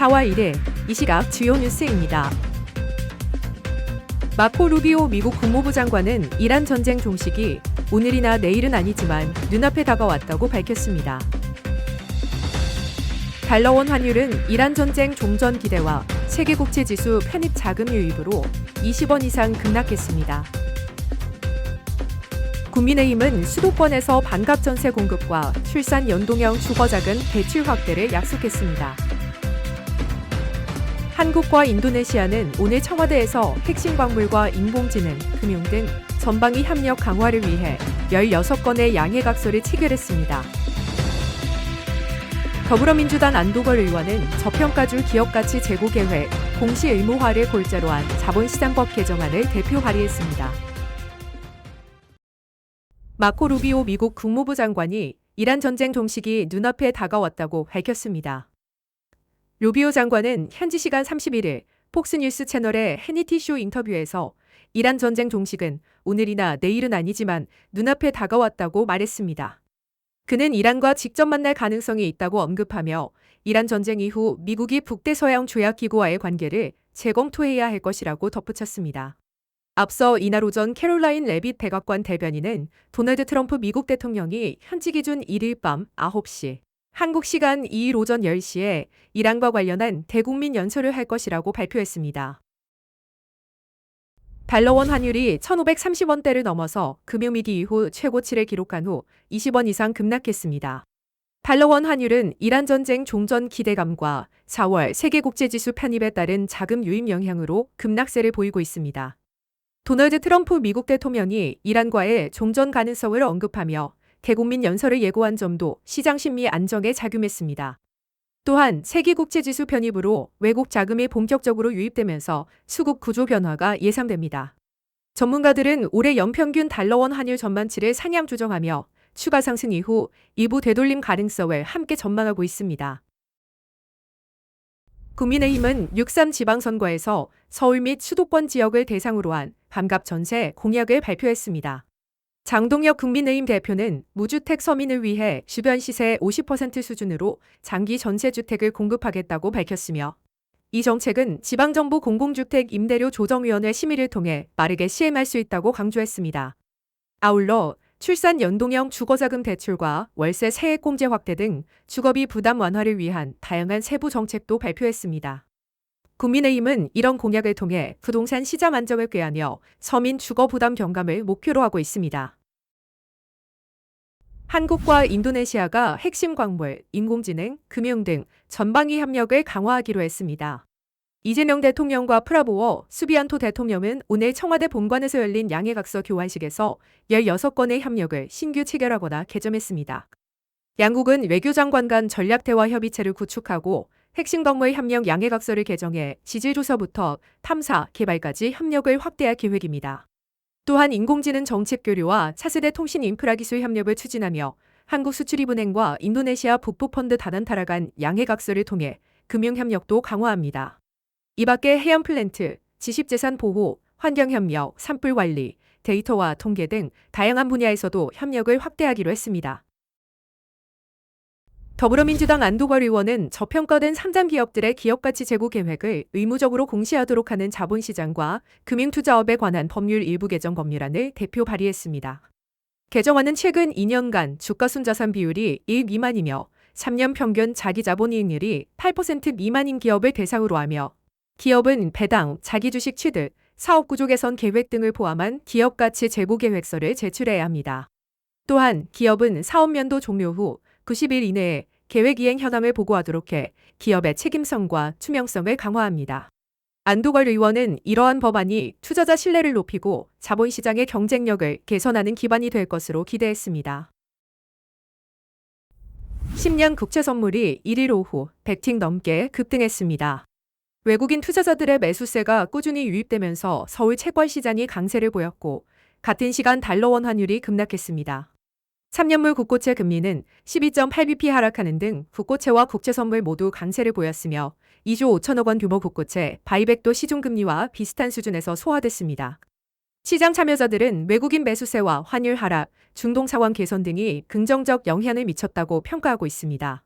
4월 1일 이 시각 주요 뉴스입니다. 마코 루비오 미국 국무부 장관은 이란 전쟁 종식이 오늘이나 내일은 아니지만 눈앞에 다가왔다고 밝혔습니다. 달러원 환율은 이란 전쟁 종전 기대와 세계 국채 지수 편입 자금 유입으로 20원 이상 급락했습니다. 국민의힘은 수도권에서 반값 전세 공급과 출산 연동형 주거자금 대출 확대를 약속했습니다. 한국과 인도네시아는 오늘 청와대에서 핵심 광물과 인공지능, 금융 등 전방위 협력 강화를 위해 16건의 양해각서를 체결했습니다. 더불어민주당 안도걸 의원은 저평가주 기업가치 제고 계획 공시 의무화를 골자로 한 자본시장법 개정안을 대표 발의했습니다. 마코 루비오 미국 국무부 장관이 이란 전쟁 종식이 눈앞에 다가왔다고 밝혔습니다. 루비오 장관은 현지 시간 31일 폭스뉴스 채널의 해니티쇼 인터뷰에서 이란 전쟁 종식은 오늘이나 내일은 아니지만 눈앞에 다가왔다고 말했습니다. 그는 이란과 직접 만날 가능성이 있다고 언급하며 이란 전쟁 이후 미국이 북대서양 조약기구와의 관계를 재검토해야 할 것이라고 덧붙였습니다. 앞서 이날 오전 캐롤라인 레빗 백악관 대변인은 도널드 트럼프 미국 대통령이 현지 기준 1일 밤 9시, 한국 시간 2일 오전 10시에 이란과 관련한 대국민 연설을 할 것이라고 발표했습니다. 달러원 환율이 1,530원대를 넘어서 금요미기 이후 최고치를 기록한 후 20원 이상 급락했습니다. 달러원 환율은 이란 전쟁 종전 기대감과 4월 세계국제지수 편입에 따른 자금 유입 영향으로 급락세를 보이고 있습니다. 도널드 트럼프 미국 대통령이 이란과의 종전 가능성을 언급하며 대국민 연설을 예고한 점도 시장 심리 안정에 작용했습니다. 또한 세계국제지수 편입으로 외국 자금이 본격적으로 유입되면서 수급 구조 변화가 예상됩니다. 전문가들은 올해 연평균 달러원 환율 전반치를 상향 조정하며 추가 상승 이후 일부 되돌림 가능성을 함께 전망하고 있습니다. 국민의힘은 6.3 지방선거에서 서울 및 수도권 지역을 대상으로 한 반값 전세 공약을 발표했습니다. 장동혁 국민의힘 대표는 무주택 서민을 위해 주변 시세 50% 수준으로 장기 전세주택을 공급하겠다고 밝혔으며 이 정책은 지방정부 공공주택 임대료 조정위원회 심의를 통해 빠르게 시행할 수 있다고 강조했습니다. 아울러 출산 연동형 주거자금 대출과 월세 세액공제 확대 등 주거비 부담 완화를 위한 다양한 세부 정책도 발표했습니다. 국민의힘은 이런 공약을 통해 부동산 시장 안정을 꾀하며 서민 주거 부담 경감을 목표로 하고 있습니다. 한국과 인도네시아가 핵심 광물, 인공지능, 금융 등 전방위 협력을 강화하기로 했습니다. 이재명 대통령과 프라보워 수비안토 대통령은 오늘 청와대 본관에서 열린 양해각서 교환식에서 16건의 협력을 신규 체결하거나 개점했습니다. 양국은 외교장관 간 전략대화 협의체를 구축하고 핵심 광물 협력 양해각서를 개정해 지질조사부터 탐사, 개발까지 협력을 확대할 계획입니다. 또한 인공지능 정책 교류와 차세대 통신 인프라 기술 협력을 추진하며 한국수출입은행과 인도네시아 북부펀드 다단타라 간 양해각서를 통해 금융협력도 강화합니다. 이 밖에 해양 플랜트, 지식재산 보호, 환경협력, 산불 관리, 데이터와 통계 등 다양한 분야에서도 협력을 확대하기로 했습니다. 더불어민주당 안도걸 의원은 저평가된 상장 기업들의 기업가치 제고 계획을 의무적으로 공시하도록 하는 자본시장과 금융투자업에 관한 법률 일부 개정 법률안을 대표 발의했습니다. 개정안은 최근 2년간 주가순자산 비율이 1 미만이며 3년 평균 자기자본이익률이 8% 미만인 기업을 대상으로 하며 기업은 배당, 자기주식 취득, 사업구조 개선 계획 등을 포함한 기업가치 제고 계획서를 제출해야 합니다. 또한 기업은 사업연도 종료 후 90일 이내에 계획 이행 현황을 보고하도록 해 기업의 책임성과 투명성을 강화합니다. 안도걸 의원은 이러한 법안이 투자자 신뢰를 높이고 자본시장의 경쟁력을 개선하는 기반이 될 것으로 기대했습니다. 10년 국채 선물이 1일 오후 100팅 넘게 급등했습니다. 외국인 투자자들의 매수세가 꾸준히 유입되면서 서울 채권 시장이 강세를 보였고 같은 시간 달러원 환율이 급락했습니다. 3년물 국고채 금리는 12.8bp 하락하는 등 국고채와 국채선물 모두 강세를 보였으며 2조 5천억 원 규모 국고채, 바이백도 시중금리와 비슷한 수준에서 소화됐습니다. 시장 참여자들은 외국인 매수세와 환율 하락, 중동 상황 개선 등이 긍정적 영향을 미쳤다고 평가하고 있습니다.